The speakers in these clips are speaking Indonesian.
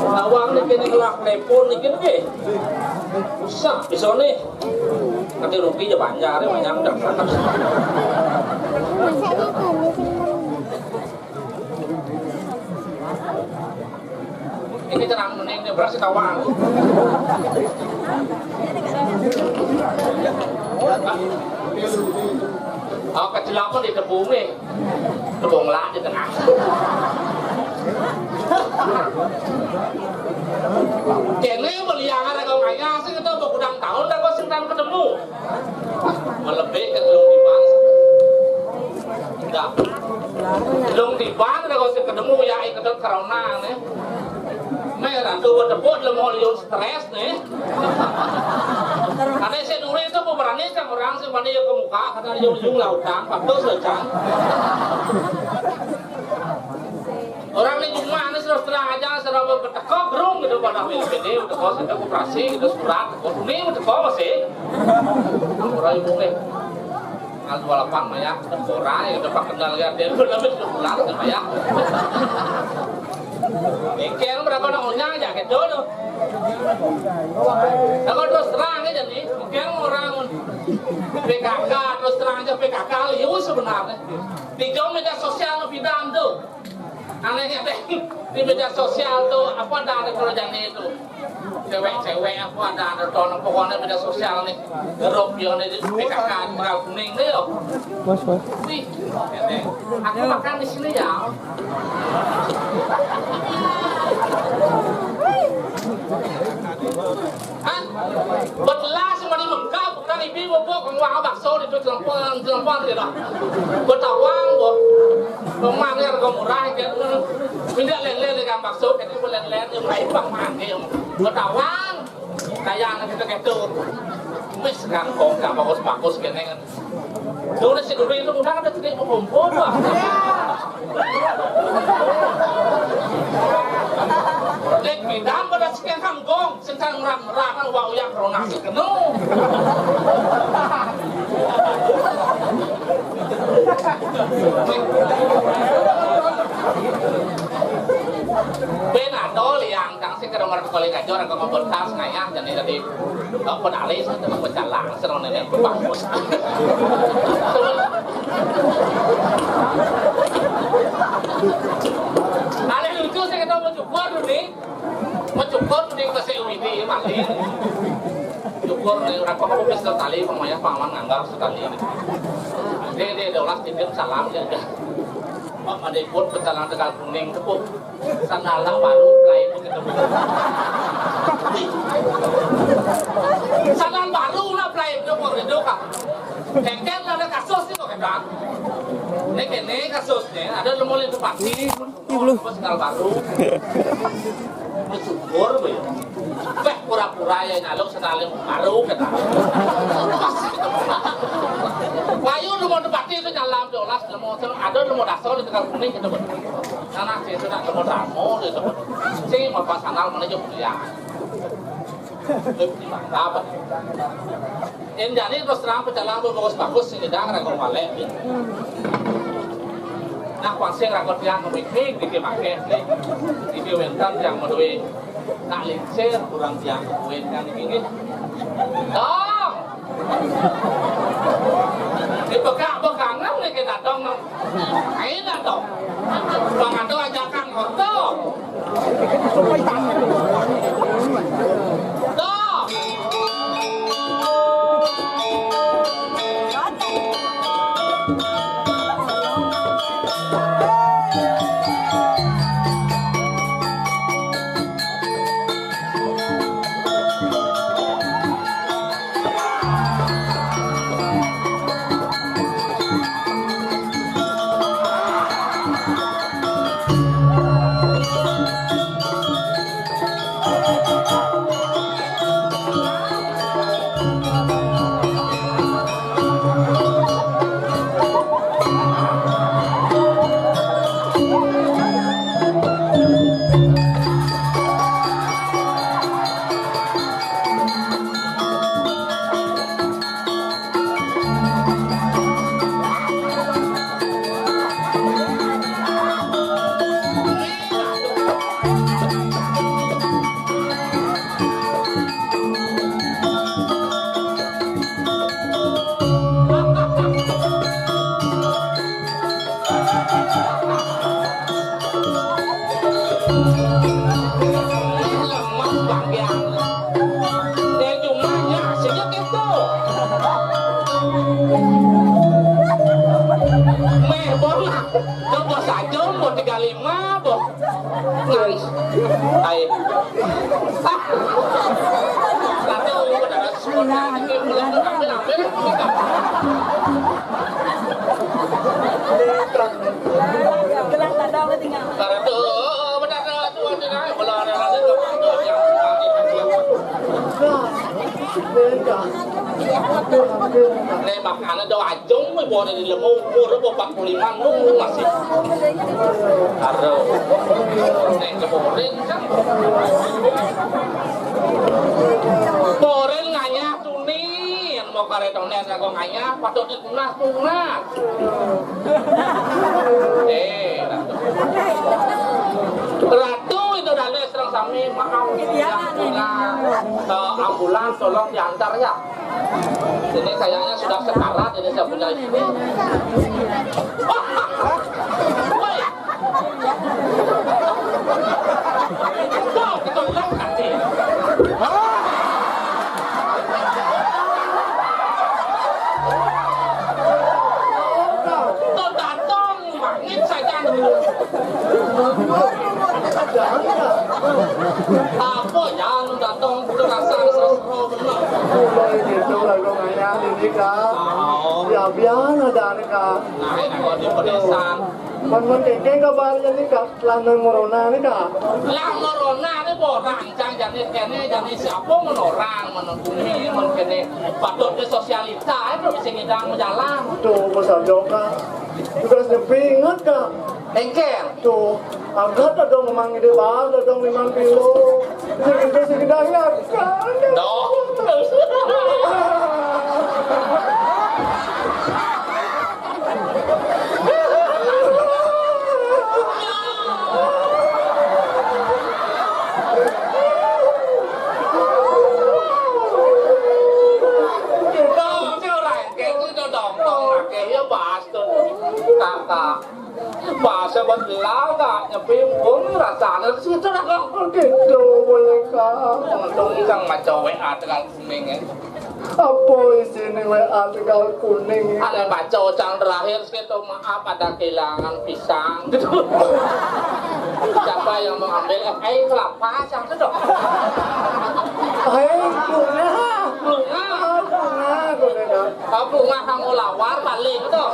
Lawang ni kini kelak telepon ni kini usah besok ni nanti rugi je banyak ni banyak dah ini tenang mening ni berasa tawang kecelakaan di tebung ni tebung lah di tengah kene meliang ada kau kaya sih kita berkudang tahun dah kau sedang ketemu melebih ke Long Diban tidak Long Diban dah kau ketemu ya ikut corona nih merah tu bertepuk lemah liun stres nih karena saya dulu itu berani sama orang sih mana yang ke muka karena ujung lautang pakto secang orang ni cuma ni terus terang aja serba bertekuk gerung gitu pada WPD udah kos itu koperasi itu surat kos ini udah kos masih orang ibu ni al 28 maya orang yang dapat kenal dia dia lebih 10 bulan kan maya Ikan berapa namanya aja gitu tu. Kalau terus terang aja nih, ikan orang PKK terus terang aja PKK liu sebenarnya. Di media sosial bidang tu, anehnya deh di media sosial tu apa ada kalau jangan itu. Cewek-cewek apa ada tahun pokoknya media sosial nih grup yang di PKK Merah Kuning nih loh. Mas. Wih, aku makan di sini ya. Hah? Betelah sama di Mekah bukan ibu bobok ngawang bakso di telepon dia dah. Betawang boh. Pemangnya harga murah kan. Minta lele dengan bakso kan itu lele yang lain bang mangke. Betawang kayak kita gitu. Wis kan kok enggak bagus-bagus kene kan. Dulu si guru itu udah ada tidak ngumpul lah. Dek bidang pada sekian kangkong, sedang ram-ram wau yang corona sekenu. Benado liang tang sing keromar kali kajor ang komportas ngayah jadi tadi kau pedalis itu berjalan serong nenek bagus. Ale lucu saya kata mau cukup dulu nih. Mencukur di kasih UID mali. Cukur nih orang kok habis sekali pemain paman nganggar sekali. Dia daulah titip salam ya. Pak ada ikut pecalang Tegal Kuning tepuk sandala baru play begitu. Sandal baru lah play itu kok itu kak. Kengkeng ada kasus itu kan. Ini kasusnya ada lemol itu pasti. Sandal baru. Mencukur begitu. Pura-pura ya nyaluk sandal baru kan. Wayu lumur debati itu nyalam dolas lumur ada lumur dasar di Tegal Kuning gitu betul. Karena itu nak lumur damo gitu betul. Sih mau pas sandal mana juga ya. Lebih mantap. Yang jadi terus terang pecalang bagus-bagus sih dah rakor balik. Nah kuasir rakor yang memikir dipakai di diwentan yang menduit nak lincir kurang yang diwentan ini. Dong. Di bekak nih kita dong, ayo dong, bang Ando ajakan horto, dong. Này bạc hẳn là đâu ai giống với bò này là mua nó bộ bạc lì mang nung mà xịt. Rồi. Này cái bò lên chắc. Bò lên ngày nha tu ni, mau kare tong nen ra con ngày nha, patut ditunah tunah. Ratu itu dari serang sami maaf ambulans tolong diantar ya. Ini kayaknya sudah sekarat, jadi saya punya istri. Woi, kita ulang nanti. Tuh datang, mangit saja dulu. Apa yang datang dengan sang-sang benar? Itu lagu ngaya ini kak. Ya biar ada nih kak. Nah, ini kalau di pedesaan. Man kengkeng kabarnya nih kak. Lanang corona nih kak. Lang corona ini borang cang jadi siapa menorang menunggu mungkin patut di sosialita itu bisa ngidang menjalan. Tuh pasal kak. Tugas nyepi ingat kak. Engkel. Tuh agak ada dong memang ide bal, ada dong memang pilu. Segedahnya kak. Dong. Bahasa belah tak nyepi pun rasa ada situ nak Gitu kak. Untung kang maca WA tegal kuning ya. Apa isinya WA tegal kuning? Ada baca cang terakhir kita maaf ada kehilangan pisang gitu. Siapa yang mengambil kelapa cang itu dong. Bunga. Bunga kamu lawar balik itu.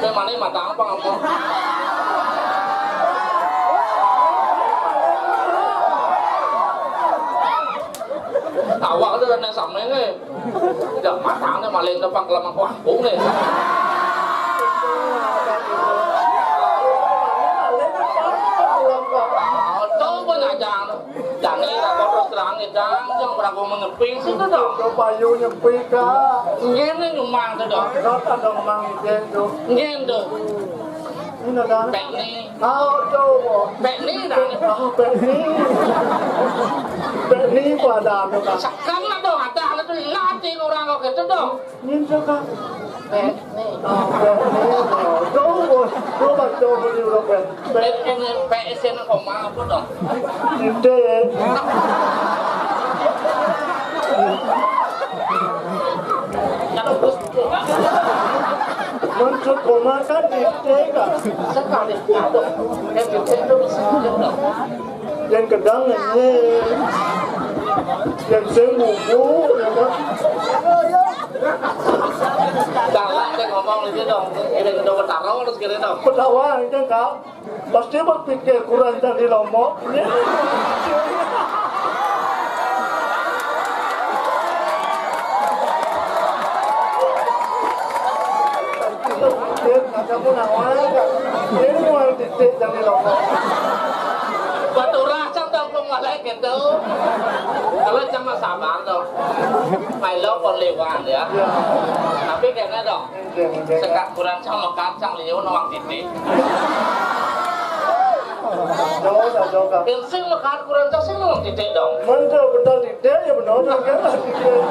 Memang ini matang apa kamu? Awak itu dan sama ini, tidak matangnya malah yang depan kelama kampung nih. Coba ngajang, jangan ini tak terus terang nih, jangan berapa mengeping sih tu dong. Coba you nyepik kak. Ini nyumang tu dong. Kak ada mang itu. Ini tu. Ini ada. Pek ni. Coba. Pek ni dah. Pek ni pada tu kak. Sekarang lah dong, ada tu latih orang kau kita dong. Ini kak. Pek ni. Coba di Eropa. Pek sen kau mau apa dong? Ide. Kalau bus Maksud koma kan ide kak. sekali ada. Itu bisa dong. Yang kedang ini. Yang sembuh ya kan. Galak deh ngomong itu dong. Ini udah bertaruh terus gini dong. Ketawa itu kak. Pasti berpikir kurang dari lombok. Kamu nawar kak. Ini mau titik dari lombok. Batu racang dong pun malah gitu. Kalau cuma sabar dong. Milo pun lewat ya. Tapi kayaknya dong. Sekat kurang sama kacang liu nawang titik. Jauh kak. Sing makan kurang cang sing nawang titik dong. Mana betul titik ya benar kan titik.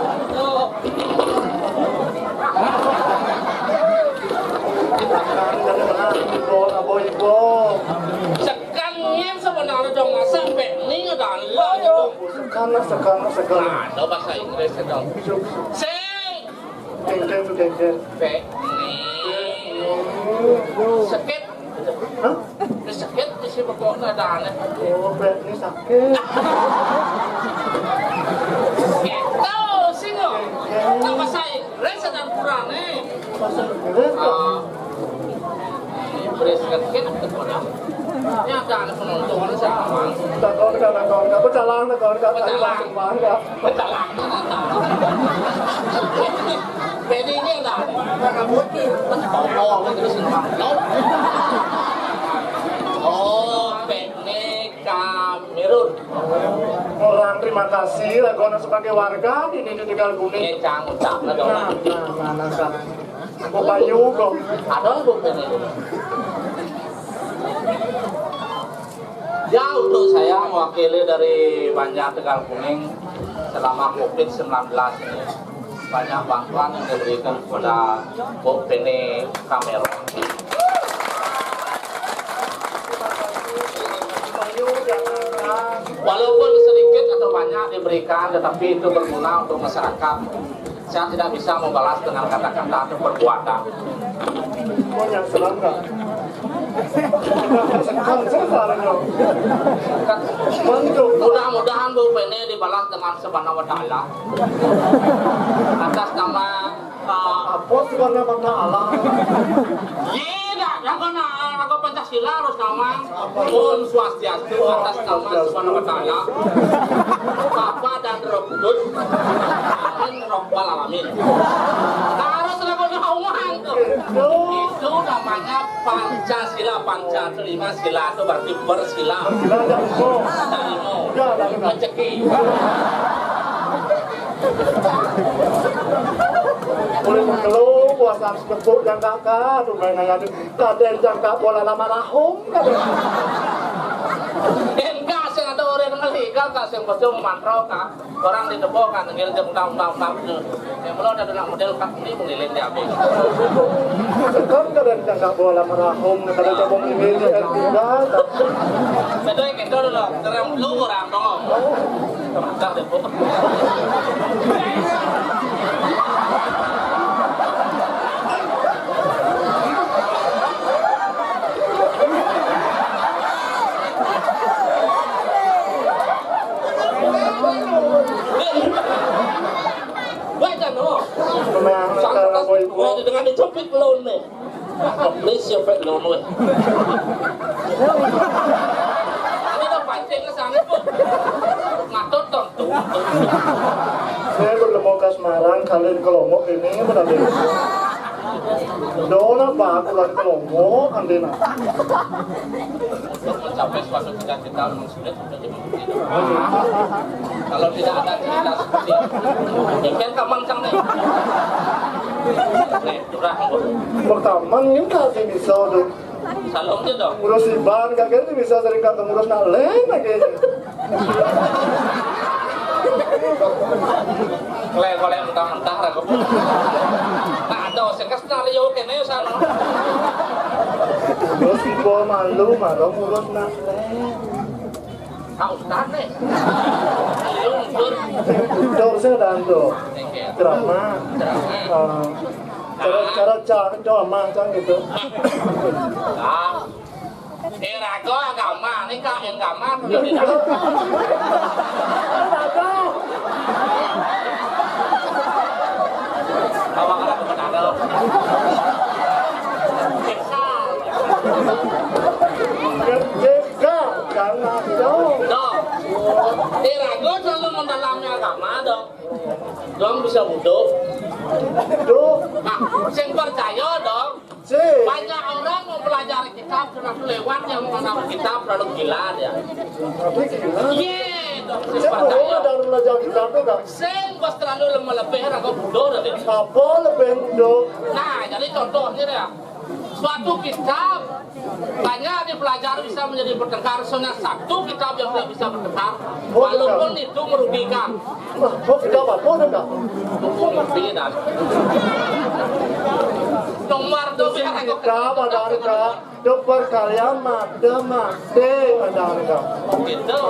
Sekarang sebenarnya dong sampai ni dah lah dong. Sekarang. Ada bahasa Inggris dong. Sing. Kengkeng. Pek ni. Sakit. Hah? Sakit di sini pokoknya dah ni. Oh, pek ni sakit. Gitu sing. Tak bahasa Inggris dan kurang ni. Bahasa Inggris kak. Inggris sakit kepada. Ya ada penonton sama. Takon kak. Berjalan kak. Tadi langsung kak. Berjalan. Bedanya dah. Oh, itu sih oh, teknik Kamerun. Orang terima kasih lagono sebagai warga di Tegal Kuning. Ngecang ucap lah dong. Mana kak? Mau bayu kok. Ada bukan itu. Ya untuk saya mewakili dari Banjar Tegal Kuning selama COVID-19 ini banyak bantuan yang diberikan kepada Bupene Kamerun. Walaupun sedikit atau banyak diberikan, tetapi itu berguna untuk masyarakat. Saya tidak bisa membalas dengan kata-kata atau perbuatan. Mau yang serang kak? Mudah-mudahan Bu Pene dibalas dengan Subhanahu wa Ta'ala atas nama apa Subhanahu wa Ta'ala? tidak, yang kena aku Pancasila harus nama Om Swastiastu atas nama Subhanahu wa Ta'ala Bapa dan Roh Kudus Amin Rabbal Alamin. Harus lagu ngomong itu namanya Pancasila. Pancasila sila itu berarti bersila. Darimo rezeki. Boleh mengeluh puasa sebut dan kakak tuh main ayat kaden jangka bola lama lahum. Enggak sih ada orang ngelih Tinggal kasih kostum mantra kak orang di depo kan ngil jeng tam tu. Yang belum ada model kak ini mengilin dia habis. Kan kadang tak bola merahum, kadang tak boleh milih tidak. Betul gitu dulu. Terang lu orang dong. Teman depo. Dengan dicopet loan nih, ini siapa loan nih? Ini udah pancing ke sana pun, ngatur tentu. Saya bertemu ke Semarang, kalian Kelompok ini berarti. Dona bakulan Kelompok, andina. Untuk mencapai suatu cita-cita memang sulit untuk dibuktikan. Kalau tidak ada cerita seperti ini, ikan kamancang nih. Nih, curah aku. Pertama ini kasih bisa tuh. Salam dia dong. Ngurus iban, kakek ini bisa sering kata ngurus nak lain lagi. Kolek mentah-mentah aku. Nah, ada sekas nalio kene sana. Ngurus iban malu, malu ngurus nak lain. Kau ustaz nih. Saya dan tuh drama, cara drama macam gitu. Rago agama, ini kak agama tuh tidak. Awak ada kebenaran. Jeka, jangan dong. Rago selalu mendalami agama dong. Dong bisa wudhu. Nah, sing percaya dong. Banyak orang mempelajari kitab sudah lewat yang mana kitab lalu gila dia. Iya, dong sing percaya. Dalam belajar kitab tu kan. Sing pas terlalu lebih rago bodoh dia. Apa lebih bodoh? Nah, jadi contohnya dia. Suatu kitab banyak dipelajari bisa menjadi bertengkar, soalnya satu kitab yang tidak bisa bertengkar, walaupun itu merugikan. Oh, kitab apa enggak? Beda. Nomor tu biar aku kitab ada enggak? Dokter kalian made ada enggak? Gitu.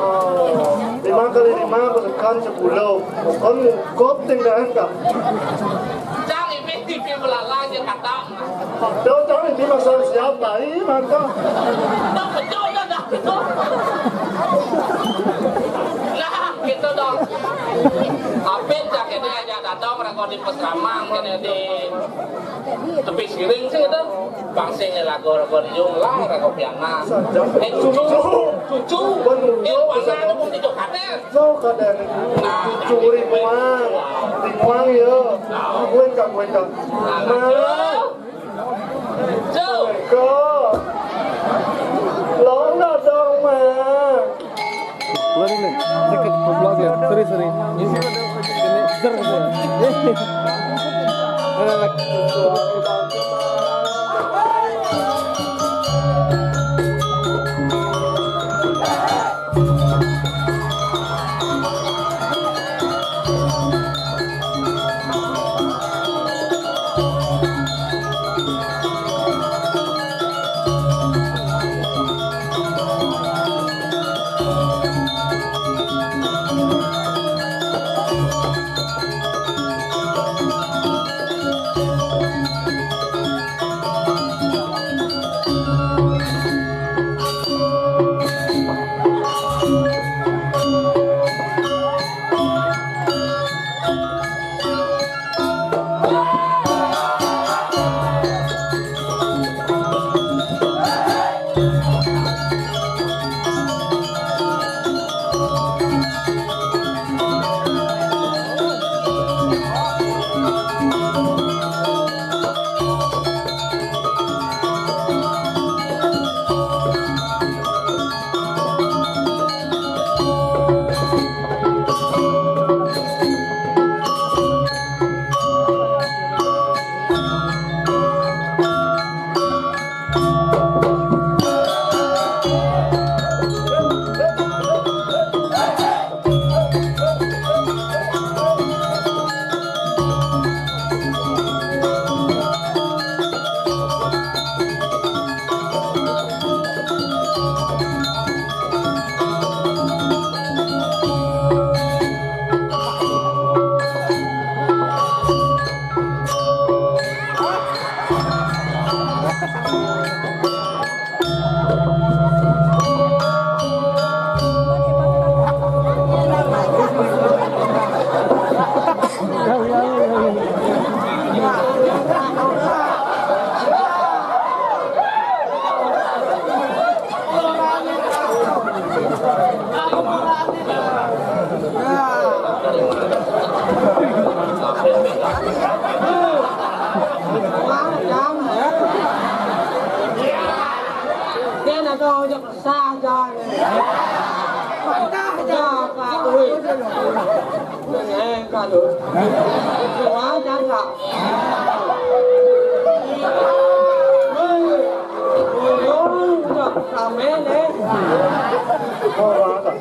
5 kali 5 bukan 10. Bukan kop tinggal enggak? Jangan TV melala je kata. Jangan ini masalah siapa ini maka. Dah betul dah betul. Nah, gitu dong. Apin cak ini aja datang mereka di pesramang kene di tepi siring sih itu. Bangsingnya lagu di jumlah mereka piana. Cucu. Warna ada pun di Jokate. Jokate. Cucu ribuan ya. Kuên cả. Mà. Có. Lón nào đâu mà. Lari nih, sedikit vlog ya, seri. Ini zer Nghe cả được. Quá chán ạ. Làm mẹ nè. Thôi quá cả.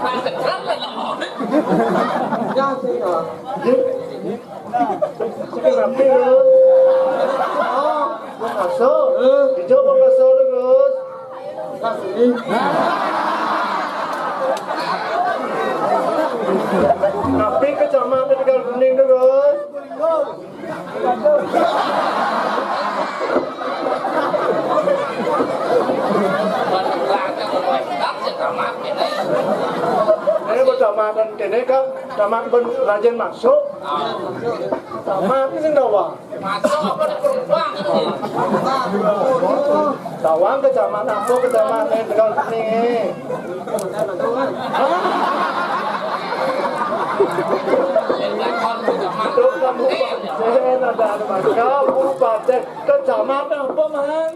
Bạn thật rất là lọ đấy. Ra gì hả? Cái làm gì nữa? Bông cà sơ. Thì cho bông cà sơ đó rồi. Ra gì? Tapi kecamatan Tegal Bening đó rồi. Bạn làm cho một người đắp cho cả mặt cái này. Ini kecamatan kene kan, kecamatan Ben Rajen masuk. Kecamatan ini dawa. Masuk apa di perempuan ini? Dawang kecamatan apa kecamatan Tegal Bening. Dengan con của cả mặt. Itu kamu Pak ada kabupaten kecamatan apa man?